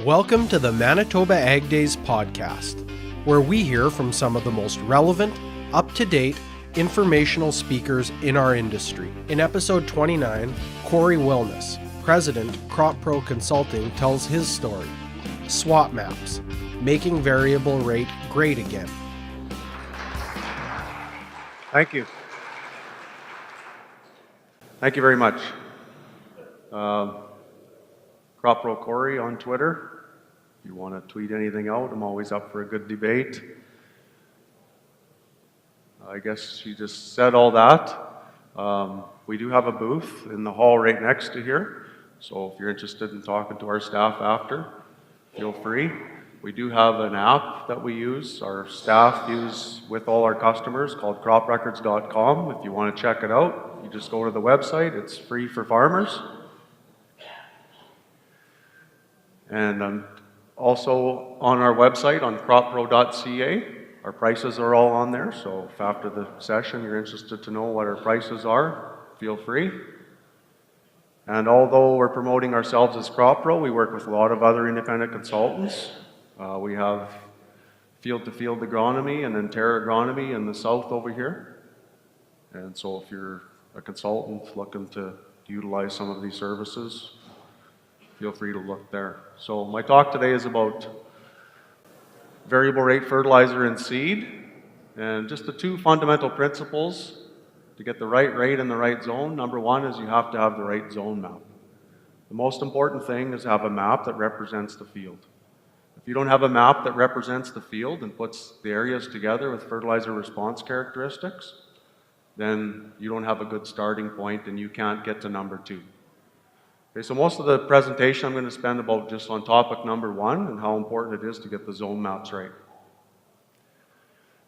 Welcome to the Manitoba Ag Days podcast, where we hear from some of the most relevant, up-to-date, informational speakers in our industry. In episode 29, Cory Willness, President, CropPro Consulting, tells his story, SWAT MAPS, Making Variable Rate Great Again. Thank you. Thank you very much. CropPro Cory on Twitter. If you want to tweet anything out, I'm always up for a good debate. I guess she just said all that. We do have a booth in the hall right next to here, so if you're interested in talking to our staff after, feel free. We do have an app that we use, our staff use with all our customers, called croprecords.com. If you want to check it out, you just go to the website. It's free for farmers. And also on our website on CropPro.ca, our prices are all on there, so if after the session you're interested to know what our prices are, feel free. And although we're promoting ourselves as CropPro, we work with a lot of other independent consultants. We have field-to-field agronomy and then terra agronomy in the south over here. And so if you're a consultant looking to utilize some of these services, feel free to look there. So my talk today is about variable rate fertilizer and seed, and just the two fundamental principles to get the right rate in the right zone. Number one is you have to have the right zone map. The most important thing is to have a map that represents the field. If you don't have a map that represents the field and puts the areas together with fertilizer response characteristics, then you don't have a good starting point and you can't get to number two. Okay, so most of the presentation I'm going to spend about just on topic number one and how important it is to get the zone maps right.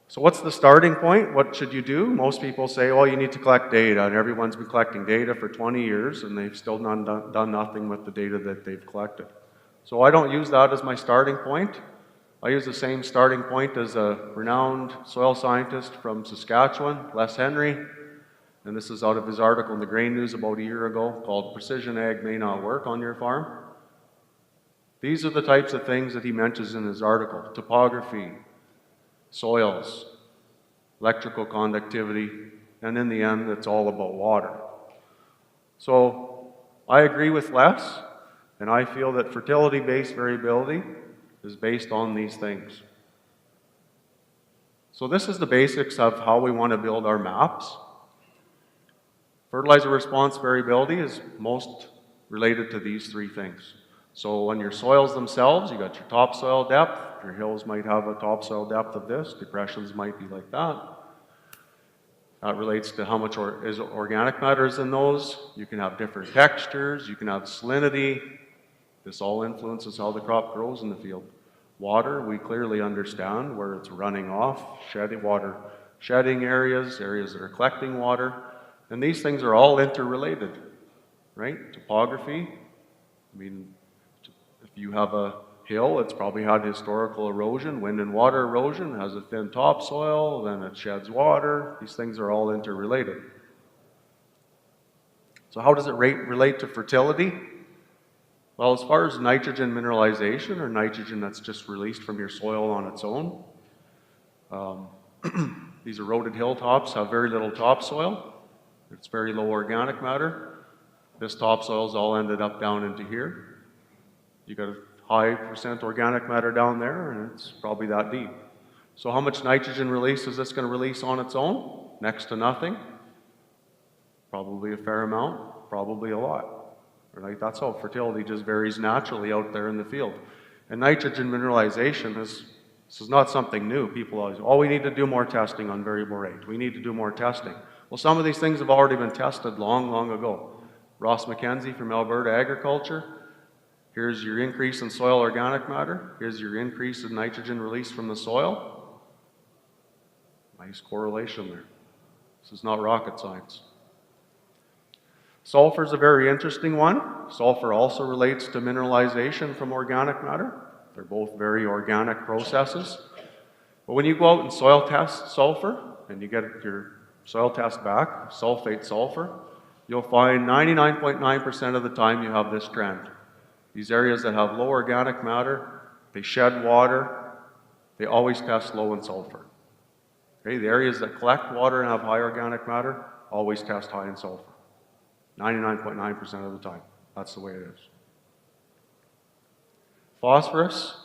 So what's the starting point? What should you do? Most people say, oh, you need to collect data, and everyone's been collecting data for 20 years and they've still done nothing with the data that they've collected. So I don't use that as my starting point. I use the same starting point as a renowned soil scientist from Saskatchewan, Les Henry, and this is out of his article in the Grain News about a year ago called Precision Ag May Not Work on Your Farm. These are the types of things that he mentions in his article: topography, soils, electrical conductivity, and in the end, it's all about water. So I agree with Les, and I feel that fertility-based variability is based on these things. So this is the basics of how we want to build our maps. Fertilizer response variability is most related to these three things. So on your soils themselves, you got your topsoil depth. Your hills might have a topsoil depth of this. Depressions might be like that. That relates to how much organic matter is in those. You can have different textures. You can have salinity. This all influences how the crop grows in the field. Water, we clearly understand where it's running off, shedding areas that are collecting water. And these things are all interrelated, right? Topography, I mean, if you have a hill, it's probably had historical erosion, wind and water erosion, has a thin topsoil, then it sheds water. These things are all interrelated. So how does it relate to fertility? Well, as far as nitrogen mineralization, or nitrogen that's just released from your soil on its own, these eroded hilltops have very little topsoil. It's very low organic matter. This topsoil's all ended up down into here. You got a high percent organic matter down there, and it's probably that deep. So how much nitrogen release is this going to release on its own? Next to nothing. Probably a fair amount, probably a lot. Right? That's how fertility just varies naturally out there in the field. And nitrogen mineralization this is not something new. People always, oh, we need to do more testing on variable rate. We need to do more testing. Well, some of these things have already been tested long, long ago. Ross McKenzie from Alberta Agriculture. Here's your increase in soil organic matter. Here's your increase in nitrogen release from the soil. Nice correlation there. This is not rocket science. Sulfur is a very interesting one. Sulfur also relates to mineralization from organic matter. They're both very organic processes. But when you go out and soil test sulfur, and you get your soil test back, sulfate sulfur, you'll find 99.9% of the time you have this trend. These areas that have low organic matter, they shed water, they always test low in sulfur. Okay, the areas that collect water and have high organic matter always test high in sulfur. 99.9% of the time. That's the way it is. Phosphorus,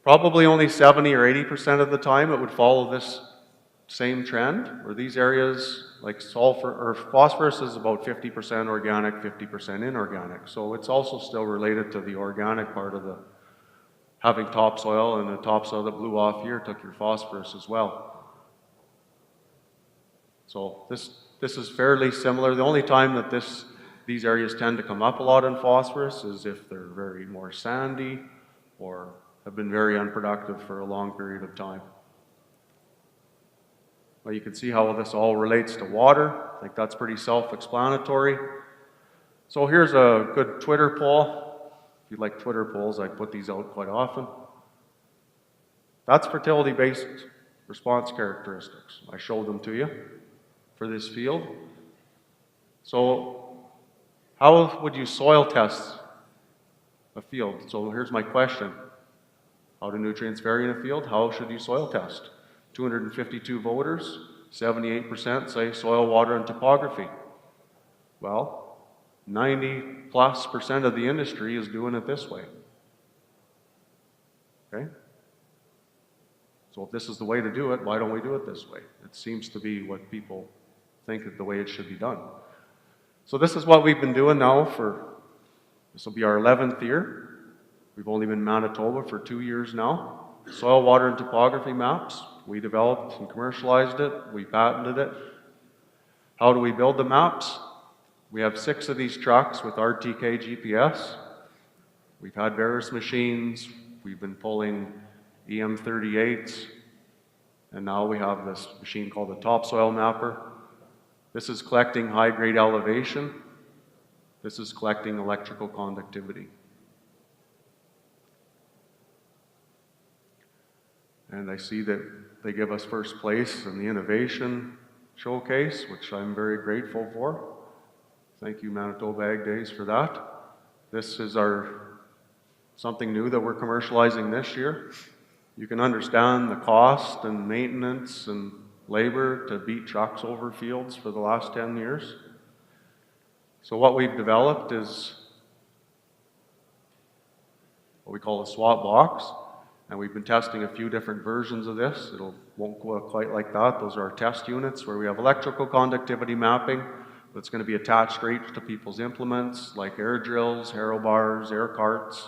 probably only 70 or 80% of the time it would follow this same trend, where these areas like sulfur or phosphorus is about 50% organic, 50% inorganic. So it's also still related to the organic part of the having topsoil, and the topsoil that blew off here took your phosphorus as well. So this is fairly similar. The only time that these areas tend to come up a lot in phosphorus is if they're very more sandy or have been very unproductive for a long period of time. Well, you can see how this all relates to water. I think that's pretty self-explanatory. So here's a good Twitter poll. If you like Twitter polls, I put these out quite often. That's fertility-based response characteristics. I showed them to you for this field. So how would you soil test a field? So here's my question. How do nutrients vary in a field? How should you soil test? 252 voters, 78% say soil, water, and topography. Well, 90+% of the industry is doing it this way. Okay? So if this is the way to do it, why don't we do it this way? It seems to be what people think is the way it should be done. So this is what we've been doing now this will be our 11th year. We've only been in Manitoba for 2 years now. Soil, water, and topography maps. We developed and commercialized it. We patented it. How do we build the maps? We have 6 of these trucks with RTK GPS. We've had various machines. We've been pulling EM38s. And now we have this machine called the topsoil mapper. This is collecting high-grade elevation. This is collecting electrical conductivity. And I see that they give us first place in the innovation showcase, which I'm very grateful for. Thank you, Manitoba Ag Days, for that. This is something new that we're commercializing this year. You can understand the cost and maintenance and labor to beat trucks over fields for the last 10 years. So what we've developed is what we call a SWAT box. And we've been testing a few different versions of this. Won't go quite like that. Those are our test units where we have electrical conductivity mapping that's going to be attached straight to people's implements like air drills, harrow bars, air carts.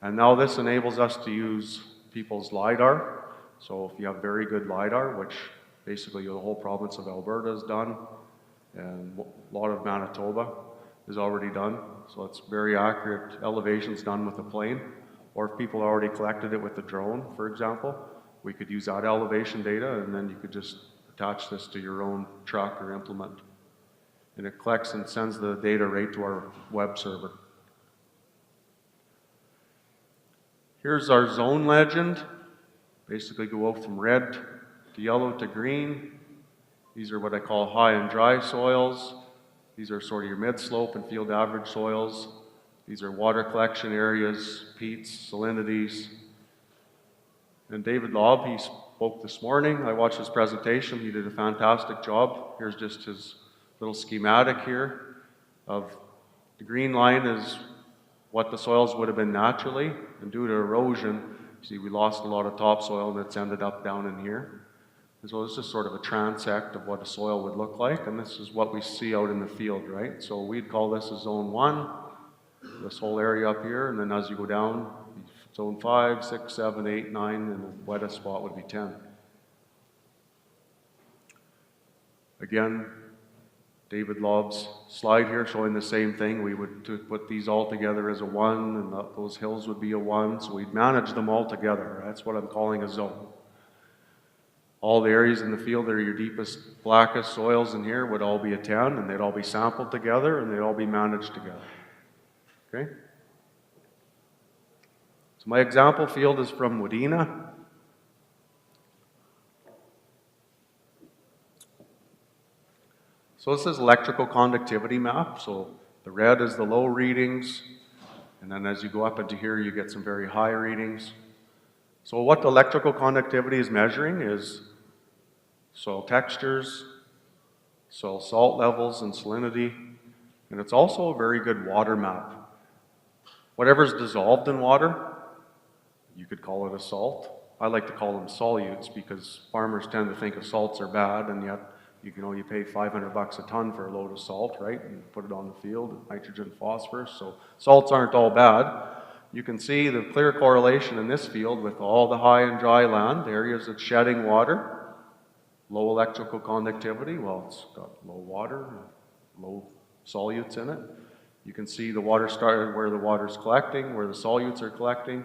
And now this enables us to use people's LiDAR. So if you have very good LiDAR, which basically the whole province of Alberta has done, and a lot of Manitoba is already done. So it's very accurate elevations done with a plane. Or if people already collected it with a drone, for example, we could use that elevation data, and then you could just attach this to your own truck or implement. And it collects and sends the data right to our web server. Here's our zone legend. Basically go out from red to yellow to green. These are what I call high and dry soils. These are sort of your mid-slope and field average soils. These are water collection areas, peats, salinities. And David Lobb, he spoke this morning. I watched his presentation. He did a fantastic job. Here's just his little schematic here of the green line is what the soils would have been naturally. And due to erosion, see, we lost a lot of topsoil and it's ended up down in here. And so it's just sort of a transect of what a soil would look like. And this is what we see out in the field, right? So we'd call this a zone 1. This whole area up here, and then as you go down, zone 5, 6, 7, 8, 9, and the wettest spot would be 10. Again, David Lobb's slide here showing the same thing. We would put these all together as a 1, and those hills would be a 1, so we'd manage them all together. That's what I'm calling a zone. All the areas in the field that are your deepest, blackest soils in here would all be a 10, and they'd all be sampled together, and they'd all be managed together. Okay? So my example field is from Wadena. So this is electrical conductivity map. So the red is the low readings, And then as you go up into here, you get some very high readings. So what the electrical conductivity is measuring is soil textures, soil salt levels and salinity, and it's also a very good water map. Whatever's dissolved in water, you could call it a salt. I like to call them solutes because farmers tend to think of salts are bad, and yet you pay $500 a ton for a load of salt, right? And put it on the field, nitrogen, phosphorus. So salts aren't all bad. You can see the clear correlation in this field with all the high and dry land, areas that's shedding water, low electrical conductivity. Well, it's got low water, low solutes in it. You can see the water started where the water's collecting, where the solutes are collecting.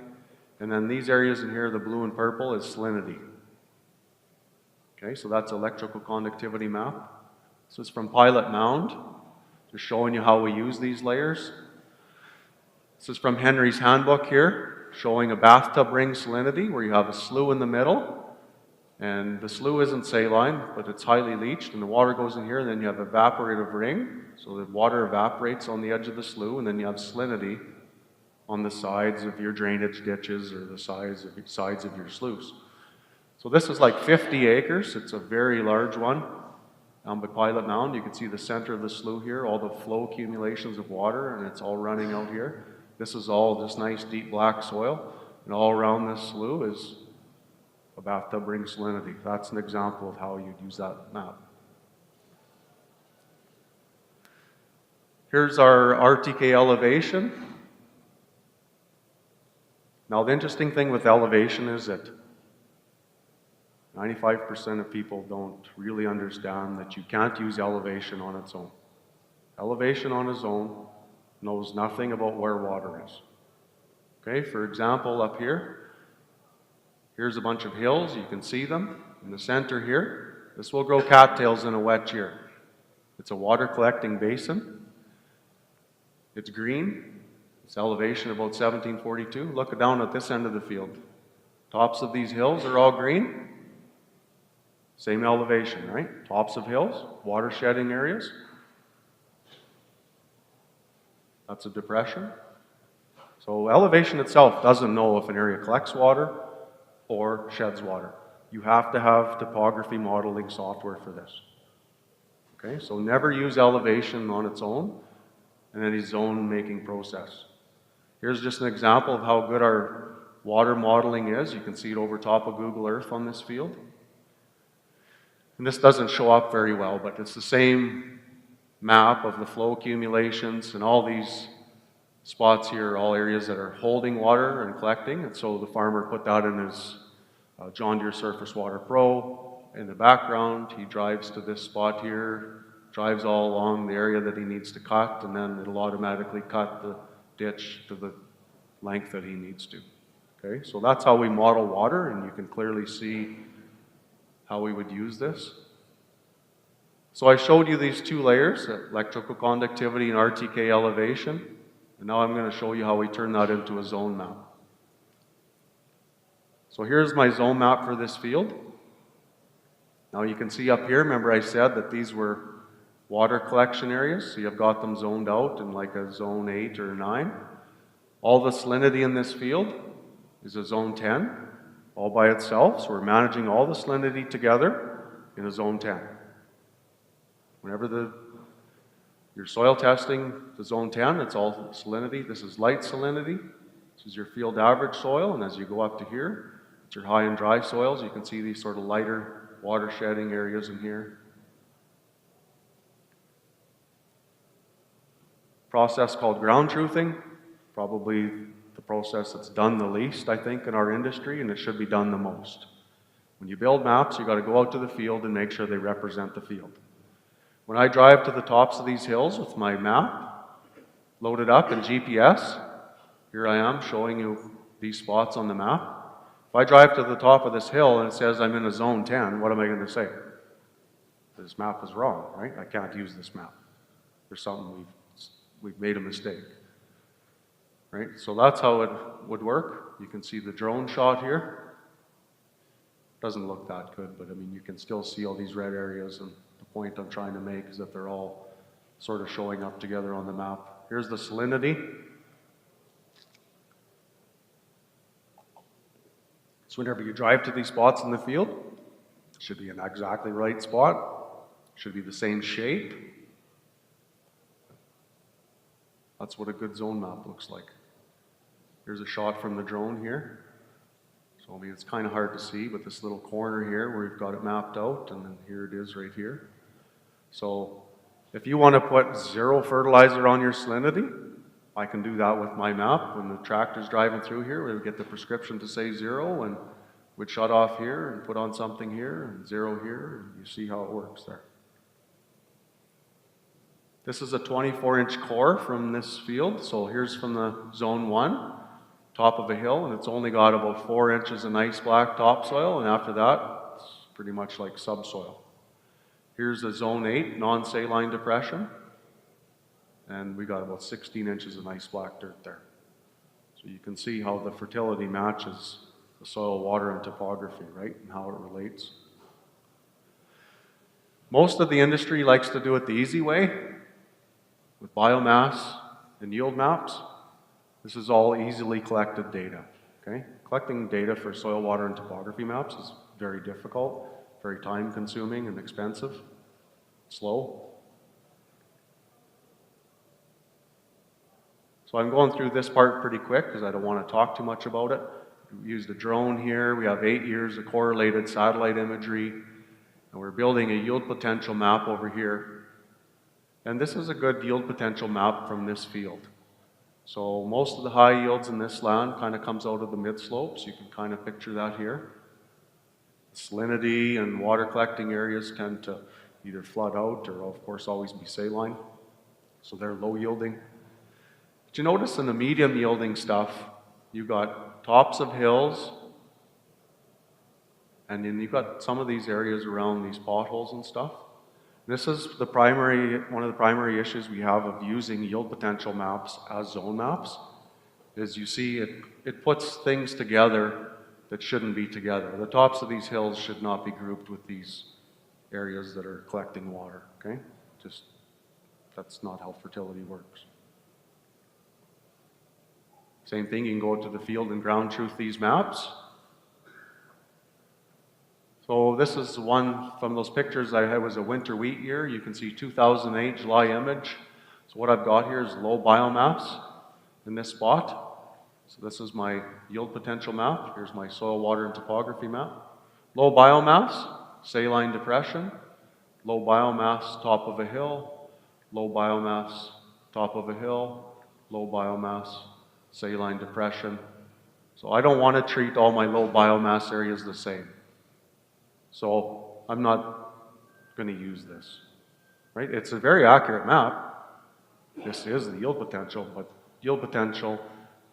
And then these areas in here, the blue and purple, is salinity. Okay, so that's electrical conductivity map. This is from Pilot Mound, just showing you how we use these layers. This is from Henry's handbook here, showing a bathtub ring salinity, where you have a slough in the middle. And the slough isn't saline, but it's highly leached, and the water goes in here, and then you have evaporative ring, so the water evaporates on the edge of the slough, and then you have salinity on the sides of your drainage ditches or the sides of your sloughs. So this is like 50 acres. It's a very large one. Down by Pilot Mound, you can see the center of the slough here, all the flow accumulations of water, and it's all running out here. This is all just nice deep black soil, and all around this slough is a bathtub ring salinity. That's an example of how you'd use that map. Here's our RTK elevation. Now the interesting thing with elevation is that 95% of people don't really understand that you can't use elevation on its own. Elevation on its own knows nothing about where water is. Okay, for example, up here, here's a bunch of hills. You can see them in the center here. This will grow cattails in a wet year. It's a water collecting basin. It's green. It's elevation about 1742. Look down at this end of the field. Tops of these hills are all green. Same elevation, right? Tops of hills, water shedding areas. That's a depression. So elevation itself doesn't know if an area collects water or sheds water. You have to have topography modeling software for this. Okay, so never use elevation on its own in any zone making process. Here's just an example of how good our water modeling is. You can see it over top of Google Earth on this field. And this doesn't show up very well, but it's the same map of the flow accumulations, and all these spots here are all areas that are holding water and collecting. And so the farmer put that in his John Deere Surface Water Pro. In the background, he drives to this spot here, drives all along the area that he needs to cut, and then it'll automatically cut the ditch to the length that he needs to. Okay, so that's how we model water, and you can clearly see how we would use this. So I showed you these two layers, electrical conductivity and RTK elevation, and now I'm going to show you how we turn that into a zone map. So here's my zone map for this field. Now you can see up here, remember I said that these were water collection areas, so you've got them zoned out in like a zone 8 or 9. All the salinity in this field is a zone 10, all by itself, so we're managing all the salinity together in a zone 10. Whenever your soil testing to zone 10, it's all salinity. This is light salinity. This is your field average soil, and as you go up to here, it's your high and dry soils. You can see these sort of lighter water shedding areas in here. Process called ground truthing, probably the process that's done the least, I think, in our industry, and it should be done the most. When you build maps, you got to go out to the field and make sure they represent the field. When I drive to the tops of these hills with my map loaded up in GPS, here I am showing you these spots on the map. If I drive to the top of this hill and it says I'm in a zone 10, what am I going to say? This map is wrong, right? I can't use this map. There's something we've made a mistake. Right? So that's how it would work. You can see the drone shot here. Doesn't look that good, but I mean you can still see all these red areas, and the point I'm trying to make is that they're all sort of showing up together on the map. Here's the salinity. So whenever you drive to these spots in the field, it should be an exactly right spot, should be the same shape. That's what a good zone map looks like. Here's a shot from the drone here. So I mean, it's kind of hard to see, but this little corner here where we've got it mapped out, and then here it is right here. So if you want to put 0 fertilizer on your salinity, I can do that with my map. When the tractor's driving through here, we would get the prescription to say 0, and we'd shut off here and put on something here, and 0 here, and you see how it works there. This is a 24-inch core from this field. So here's from the zone 1, top of a hill, and it's only got about 4 inches of nice black topsoil, and after that, it's pretty much like subsoil. Here's a zone 8 non-saline depression, and we got about 16 inches of nice black dirt there. So you can see how the fertility matches the soil, water, and topography, right, and how it relates. Most of the industry likes to do it the easy way, with biomass and yield maps. This is all easily collected data, okay? Collecting data for soil, water, and topography maps is very difficult, very time-consuming and expensive, slow. So I'm going through this part pretty quick because I don't want to talk too much about it. We used a drone here. We have 8 years of correlated satellite imagery, and we're building a yield potential map over here. And this is a good yield potential map from this field. So most of the high yields in this land kind of comes out of the mid-slopes. You can kind of picture that here. Salinity and water collecting areas tend to either flood out or, of course, always be saline. So they're low yielding. But you notice in the medium yielding stuff, you've got tops of hills, and then you've got some of these areas around these potholes and stuff. This is one of the primary issues we have of using yield potential maps as zone maps, is you see it puts things together that shouldn't be together. The tops of these hills should not be grouped with these areas that are collecting water, okay? Just, that's not how fertility works. Same thing, you can go to the field and ground truth these maps. So this is one from those pictures I had, was a winter wheat year. You can see 2008 July image. So what I've got here is low biomass in this spot. So this is my yield potential map. Here's my soil, water, and topography map. Low biomass, saline depression. Low biomass, top of a hill. Low biomass, top of a hill. Low biomass, saline depression. So I don't want to treat all my low biomass areas the same. So I'm not going to use this, right? It's a very accurate map. This is the yield potential, but yield potential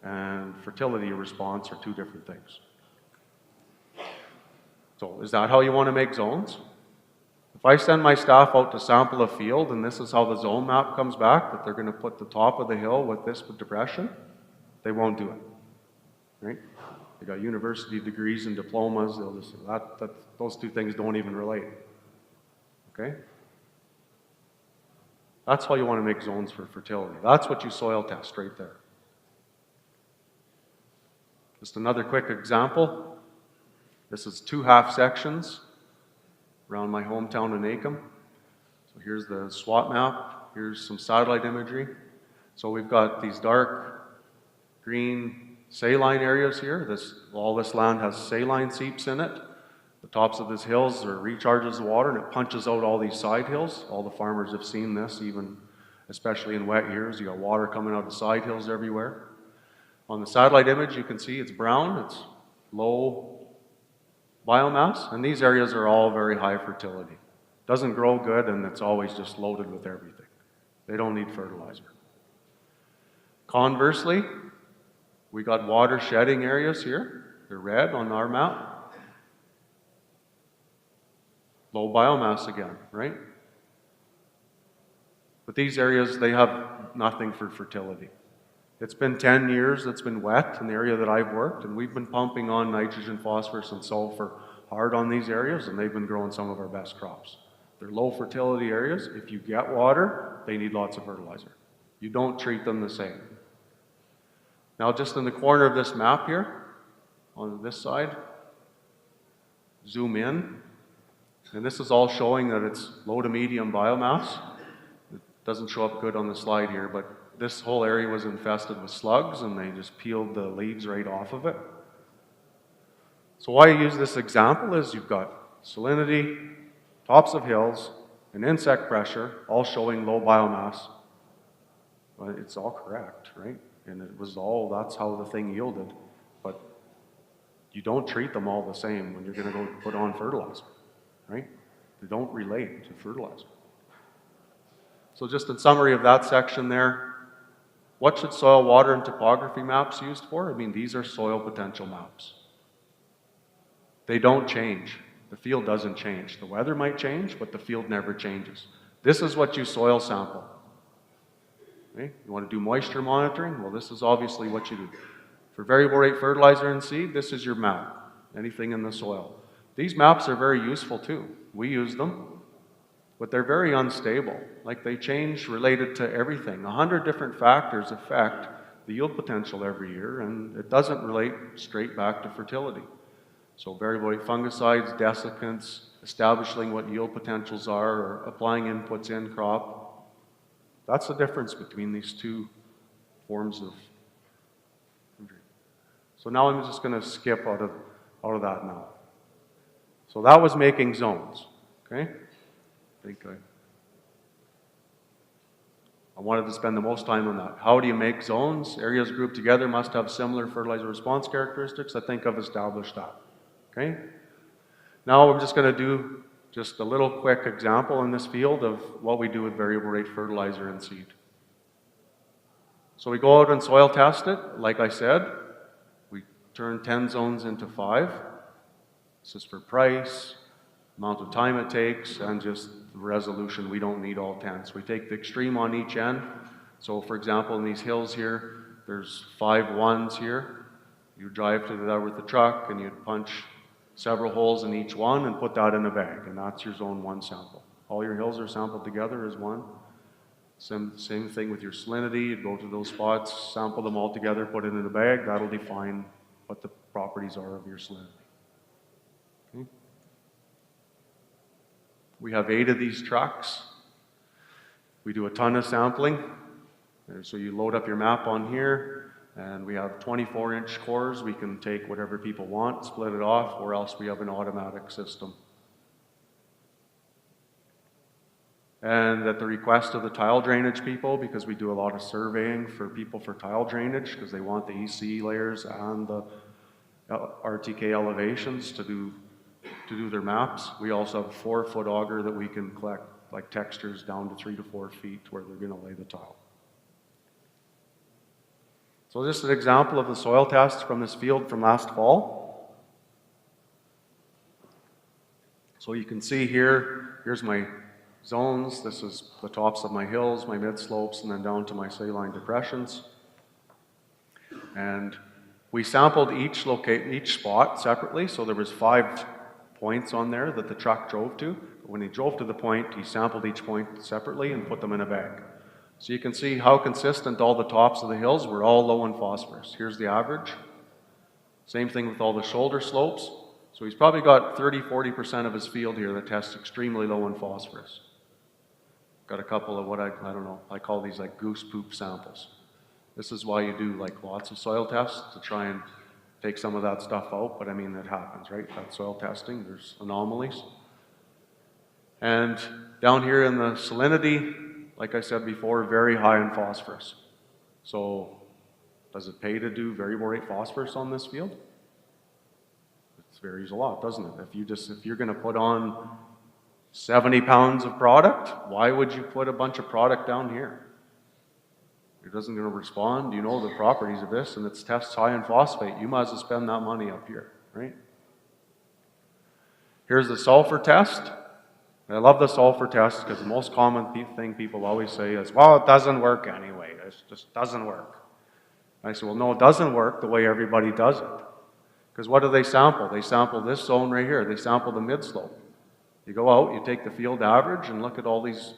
and fertility response are two different things. So is that how you want to make zones? If I send my staff out to sample a field and this is how the zone map comes back, that they're going to put the top of the hill with this depression, they won't do it, right? They got university degrees and diplomas. They'll just those two things don't even relate. Okay? That's how you want to make zones for fertility. That's what you soil test right there. Just another quick example. This is 2 half sections around my hometown in Acom. So here's the SWAT map. Here's some satellite imagery. So we've got these dark green saline areas here. All this land has saline seeps in it. The tops of these hills are recharges of water and it punches out all these side hills. All the farmers have seen this, even especially in wet years. You got water coming out of side hills everywhere. On the satellite image, you can see it's brown. It's low biomass, and these areas are all very high fertility. Doesn't grow good, and it's always just loaded with everything. They don't need fertilizer. Conversely, we got water shedding areas here. They're red on our map. Low biomass again, right? But these areas, they have nothing for fertility. It's been 10 years, it's been wet in the area that I've worked, and we've been pumping on nitrogen, phosphorus, and sulfur hard on these areas, and they've been growing some of our best crops. They're low fertility areas. If you get water, they need lots of fertilizer. You don't treat them the same. Now, just in the corner of this map here, on this side, zoom in, and this is all showing that it's low to medium biomass. It doesn't show up good on the slide here, but this whole area was infested with slugs and they just peeled the leaves right off of it. So why I use this example is you've got salinity, tops of hills, and insect pressure all showing low biomass. Well, it's all correct, right? And it was all, that's how the thing yielded. But you don't treat them all the same when you're going to go put on fertilizer, right? They don't relate to fertilizer. So just in summary of that section there, what should soil, water, and topography maps used for? I mean, these are soil potential maps. They don't change. The field doesn't change. The weather might change, but the field never changes. This is what you soil sample. Okay? You want to do moisture monitoring? Well, this is obviously what you do. For variable rate fertilizer and seed, this is your map. Anything in the soil. These maps are very useful too. We use them, but they're very unstable. Like they change related to everything. 100 different factors affect the yield potential every year, and it doesn't relate straight back to fertility. So variable rate fungicides, desiccants, establishing what yield potentials are, or applying inputs in crop. That's the difference between these two forms of injury. So now I'm just going to skip out of that now. So that was making zones, okay? I wanted to spend the most time on that. How do you make zones? Areas grouped together must have similar fertilizer response characteristics. I think I've established that. Okay? Now I'm just going to do just a little quick example in this field of what we do with variable rate fertilizer and seed. So we go out and soil test it. Like I said, we turn 10 zones into 5. This is for price, amount of time it takes, and just the resolution. We don't need all 10. So we take the extreme on each end. So for example, in these hills here, there's 5 ones here. You drive to there with the truck and you'd punch several holes in each one and put that in a bag, and that's your zone 1 sample. All your hills are sampled together as one. Same thing with your salinity. You'd go to those spots, sample them all together, put it in a bag. That'll define what the properties are of your salinity. Okay. We have 8 of these trucks. We do a ton of sampling. So you load up your map on here, and we have 24-inch cores. We can take whatever people want, split it off, or else we have an automatic system. And at the request of the tile drainage people, because we do a lot of surveying for people for tile drainage, because they want the EC layers and the RTK elevations to do their maps, we also have a 4-foot auger that we can collect like textures down to 3 to 4 feet where they're going to lay the tile. So just an example of the soil test from this field from last fall. So you can see here, here's my zones. This is the tops of my hills, my mid-slopes, and then down to my saline depressions. And we sampled each spot separately, so there was 5 points on there that the truck drove to. When he drove to the point, he sampled each point separately and put them in a bag. So you can see how consistent all the tops of the hills were all low in phosphorus. Here's the average. Same thing with all the shoulder slopes. So he's probably got 30-40% of his field here that tests extremely low in phosphorus. Got a couple of what I don't know, I call these like goose poop samples. This is why you do like lots of soil tests to try and take some of that stuff out, but I mean, it happens, right? That's soil testing, there's anomalies. And down here in the salinity, like I said before, very high in phosphorus. So does it pay to do variable rate phosphorus on this field? It varies a lot, doesn't it? If you're going to put on 70 pounds of product, why would you put a bunch of product down here? It doesn't going to respond. You know the properties of this, and it tests high in phosphate. You might as well spend that money up here, right? Here's the sulfur test. I love the sulfur test because the most common thing people always say is, well, it doesn't work anyway. It just doesn't work. And I say, well, no, it doesn't work the way everybody does it. Because what do they sample? They sample this zone right here. They sample the mid-slope. You go out, you take the field average and look at all these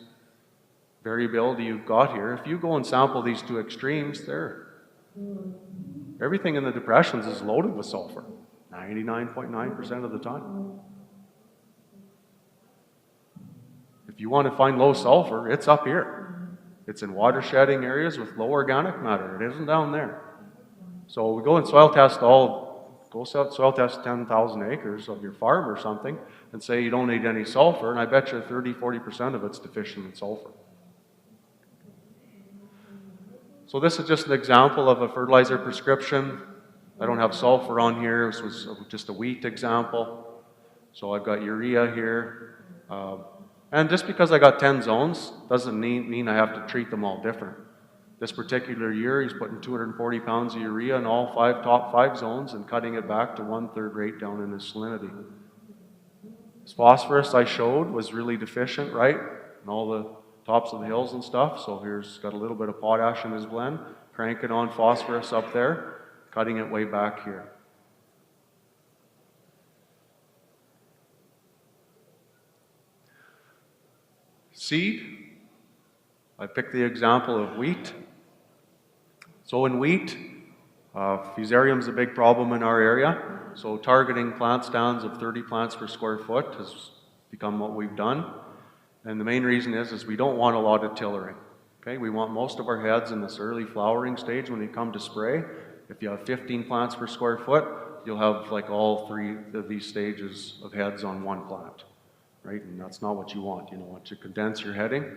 variability you've got here. If you go and sample these 2 extremes, everything in the depressions is loaded with sulfur, 99.9% of the time. If you want to find low sulfur, it's up here. It's in water shedding areas with low organic matter. It isn't down there. So we go and soil test soil test 10,000 acres of your farm or something and say you don't need any sulfur, and I bet you 30-40% of it's deficient in sulfur. So this is just an example of a fertilizer prescription. I don't have sulfur on here. This was just a wheat example. So I've got urea here. And just because I got 10 zones doesn't mean I have to treat them all different. This particular year, he's putting 240 pounds of urea in all top five zones and cutting it back to 1/3 rate down in his salinity. This phosphorus I showed was really deficient, right? And all the tops of the hills and stuff. So here's got a little bit of potash in his blend, cranking on phosphorus up there, cutting it way back here. Seed, I picked the example of wheat. So in wheat, fusarium is a big problem in our area. So targeting plant stands of 30 plants per square foot has become what we've done. And the main reason is we don't want a lot of tillering. Okay, we want most of our heads in this early flowering stage when you come to spray. If you have 15 plants per square foot, you'll have like all 3 of these stages of heads on one plant, right? And that's not what you want. You don't want to condense your heading.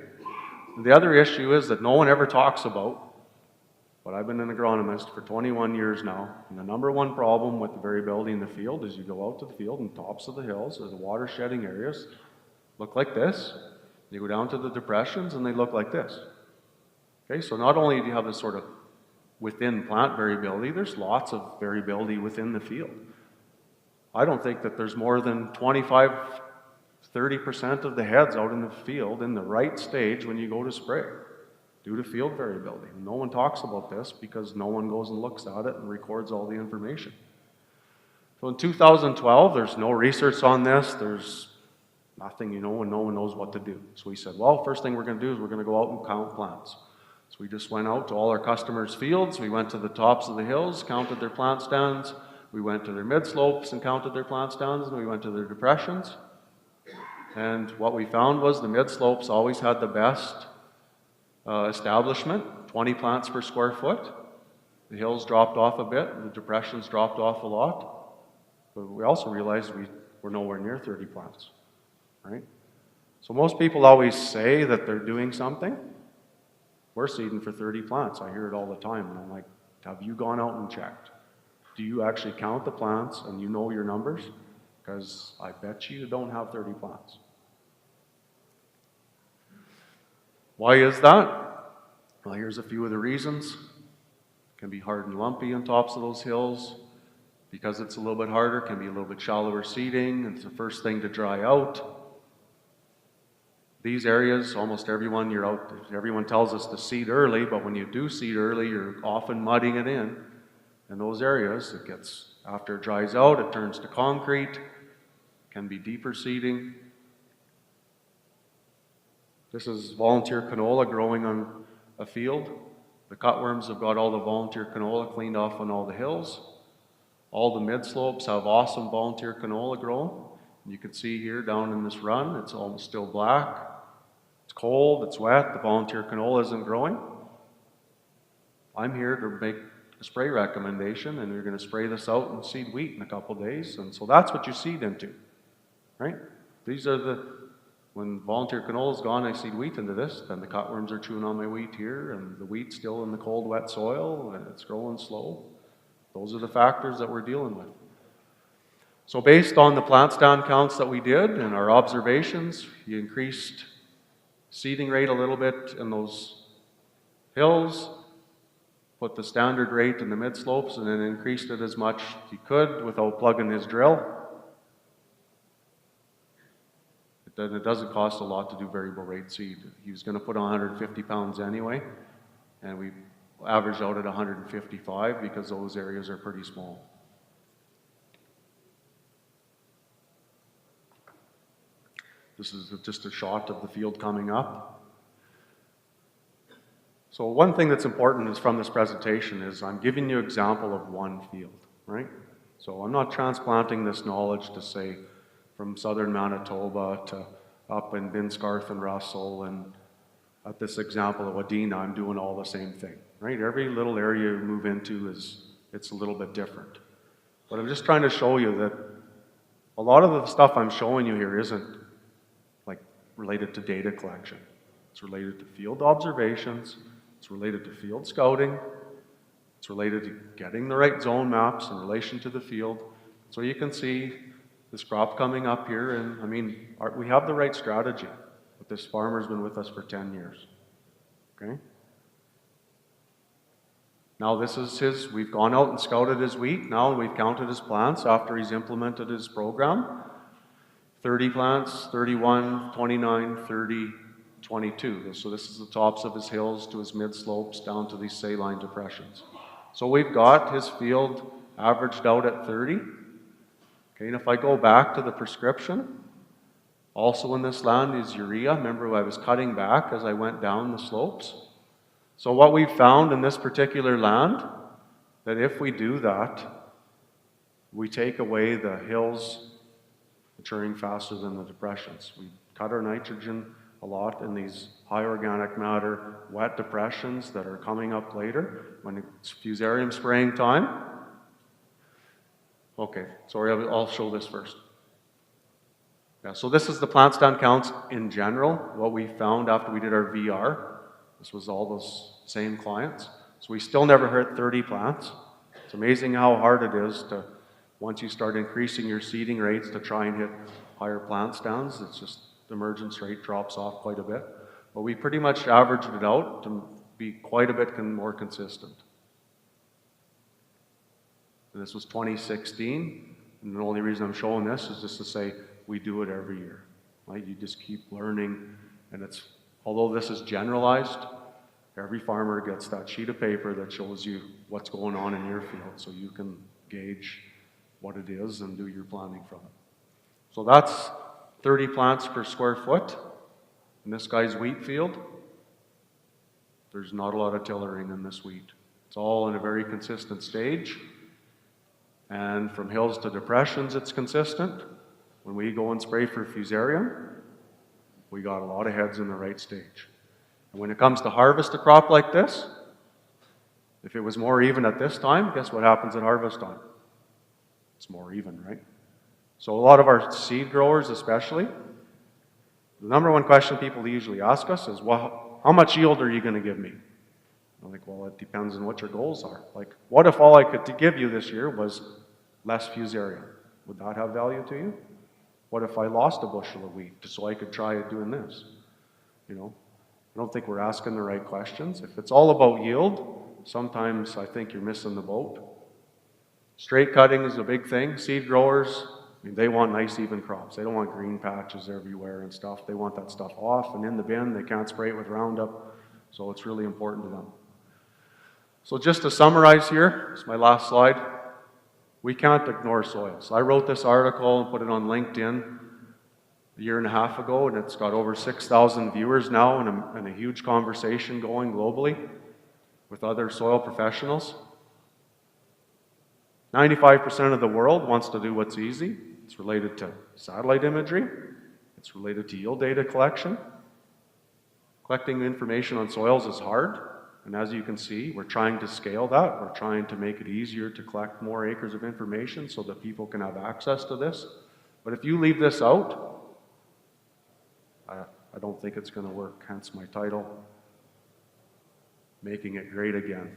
And the other issue is that no one ever talks about, but I've been an agronomist for 21 years now, and the number one problem with the variability in the field is you go out to the field and tops of the hills or the water shedding areas look like this. You go down to the depressions and they look like this. Okay, so not only do you have this sort of within plant variability, there's lots of variability within the field. I don't think that there's more than 25-30% of the heads out in the field in the right stage when you go to spray due to field variability. No one talks about this because no one goes and looks at it and records all the information. So in 2012, there's no research on this. There's nothing, and no one knows what to do. So we said, well, first thing we're going to do is we're going to go out and count plants. So we just went out to all our customers' fields. We went to the tops of the hills, counted their plant stands. We went to their mid-slopes and counted their plant stands, and we went to their depressions. And what we found was the mid-slopes always had the best establishment, 20 plants per square foot. The hills dropped off a bit, and the depressions dropped off a lot. But we also realized we were nowhere near 30 plants, right? So most people always say that they're doing something. We're seeding for 30 plants. I hear it all the time, and I'm like, have you gone out and checked? Do you actually count the plants and you know your numbers? Because I bet you don't have 30 plants. Why is that? Well, here's a few of the reasons. It can be hard and lumpy on tops of those hills. Because it's a little bit harder, it can be a little bit shallower seeding. It's the first thing to dry out. These areas, almost everyone everyone tells us to seed early, but when you do seed early, you're often mudding it in. In those areas, after it dries out, it turns to concrete. Can be deeper seeding. This is volunteer canola growing on a field. The cutworms have got all the volunteer canola cleaned off on all the hills. All the mid-slopes have awesome volunteer canola growing. You can see here down in this run, it's almost still black. It's cold, it's wet, the volunteer canola isn't growing. I'm here to make a spray recommendation, and you're going to spray this out and seed wheat in a couple days. And so that's what you seed into, right? These are when volunteer canola is gone, I seed wheat into this, then the cutworms are chewing on my wheat here, and the wheat's still in the cold, wet soil, and it's growing slow. Those are the factors that we're dealing with. So based on the plant stand counts that we did and our observations, you increased seeding rate a little bit in those hills, put the standard rate in the mid-slopes, and then increased it as much as you could without plugging his drill. Then it doesn't cost a lot to do variable rate seed. He was going to put on 150 pounds anyway, and we averaged out at 155 because those areas are pretty small. This is just a shot of the field coming up. So one thing that's important is from this presentation is I'm giving you an example of one field, right? So I'm not transplanting this knowledge to say from southern Manitoba to up in Binscarth and Russell, and at this example of Wadena, I'm doing all the same thing, right? Every little area you move into it's a little bit different. But I'm just trying to show you that a lot of the stuff I'm showing you here isn't like related to data collection. It's related to field observations, it's related to field scouting, it's related to getting the right zone maps in relation to the field. So you can see this crop coming up here, and I mean, we have the right strategy. But this farmer's been with us for 10 years, okay? Now this is we've gone out and scouted his wheat now, and we've counted his plants after he's implemented his program. 30 plants, 31, 29, 30, 22. So this is the tops of his hills to his mid-slopes down to these saline depressions. So we've got his field averaged out at 30. Okay, and if I go back to the prescription, also in this land is urea. Remember, I was cutting back as I went down the slopes. So what we've found in this particular land, that if we do that, we take away the hills maturing faster than the depressions. We cut our nitrogen a lot in these high organic matter, wet depressions that are coming up later when it's fusarium spraying time. Okay, sorry, I'll show this first. Yeah, so this is the plant stand counts in general, what we found after we did our VR. This was all those same clients. So we still never hit 30 plants. It's amazing how hard it is to, once you start increasing your seeding rates, to try and hit higher plant stands. It's just the emergence rate drops off quite a bit. But we pretty much averaged it out to be quite a bit more consistent. And this was 2016. And the only reason I'm showing this is just to say we do it every year. Right? You just keep learning. And it's, although this is generalized, every farmer gets that sheet of paper that shows you what's going on in your field so you can gauge what it is and do your planning from it. So that's 30 plants per square foot. In this guy's wheat field, there's not a lot of tillering in this wheat. It's all in a very consistent stage. And from hills to depressions, it's consistent. When we go and spray for fusarium, we got a lot of heads in the right stage. And when it comes to harvest a crop like this, if it was more even at this time, guess what happens at harvest time? It's more even, right? So a lot of our seed growers especially, the number one question people usually ask us is, well, how much yield are you going to give me? I'm like, well, it depends on what your goals are. Like, what if all I could give you this year was less fusarium? Would that have value to you? What if I lost a bushel of wheat so I could try doing this? You know, I don't think we're asking the right questions. If it's all about yield, sometimes I think you're missing the boat. Straight cutting is a big thing. Seed growers, I mean, they want nice even crops. They don't want green patches everywhere and stuff. They want that stuff off and in the bin. They can't spray it with Roundup. So it's really important to them. So just to summarize here, it's my last slide. We can't ignore soils. I wrote this article and put it on LinkedIn a year and a half ago, and it's got over 6,000 viewers now and a huge conversation going globally with other soil professionals. 95% of the world wants to do what's easy. It's related to satellite imagery. It's related to yield data collection. Collecting information on soils is hard. And as you can see, we're trying to scale that. We're trying to make it easier to collect more acres of information so that people can have access to this. But if you leave this out, I don't think it's going to work, hence my title, Making It Great Again.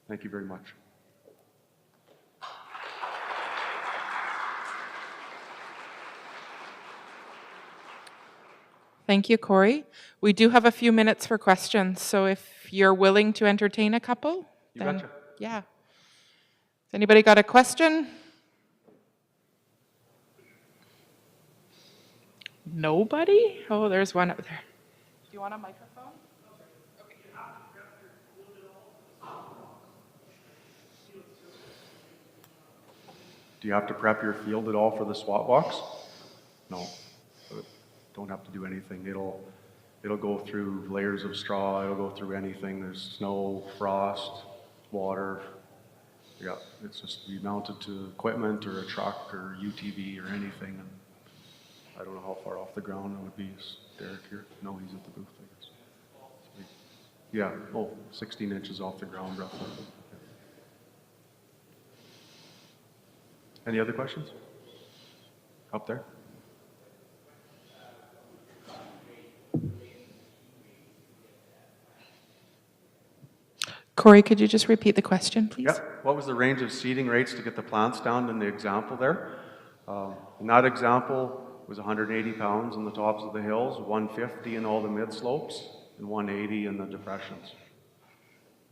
Thank you very much. Thank you, Cory. We do have a few minutes for questions, so if you're willing to entertain a couple, You then betcha. yeah. Anybody got a question? Nobody? Oh, there's one up there. Do you want a microphone? Do you have to prep your field at all for the SWAT box? No. Don't have to do anything. It'll go through layers of straw. It'll go through anything. There's snow, frost, water. Yeah, it's just be mounted to equipment or a truck or UTV or anything. And I don't know how far off the ground it would be. Is Derek here? No, he's at the booth, I guess. Yeah, 16 inches off the ground roughly. Any other questions? Up there? Cory, could you just repeat the question, please? Yeah. What was the range of seeding rates to get the plants down in the example there? In that example, it was 180 pounds on the tops of the hills, 150 in all the mid slopes, and 180 in the depressions.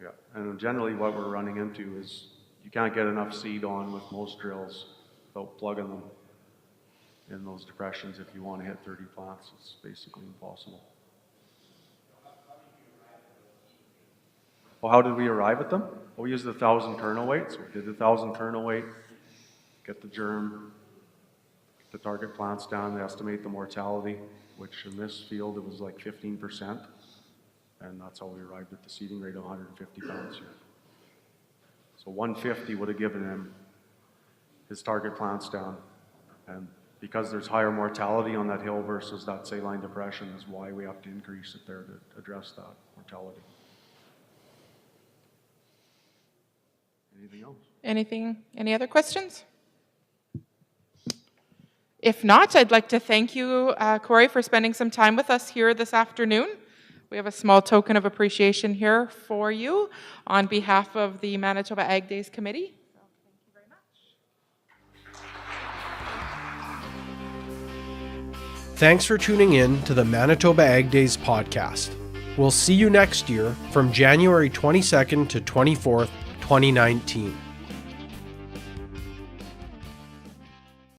Yeah. And generally what we're running into is you can't get enough seed on with most drills without plugging them in those depressions. If you want to hit 30 plants, it's basically impossible. Well, how did we arrive at them? Well, we used the 1,000 kernel weight. So we did the 1,000 kernel weight, get the germ, get the target plants down, estimate the mortality, which in this field it was like 15%. And that's how we arrived at the seeding rate of 150 pounds here. So 150 would have given him his target plants down. And because there's higher mortality on that hill versus that saline depression is why we have to increase it there to address that mortality. Anything else? Any other questions? If not, I'd like to thank you, Cory, for spending some time with us here this afternoon. We have a small token of appreciation here for you on behalf of the Manitoba Ag Days Committee. So thank you very much. Thanks for tuning in to the Manitoba Ag Days podcast. We'll see you next year from January 22nd to 24th, 2019.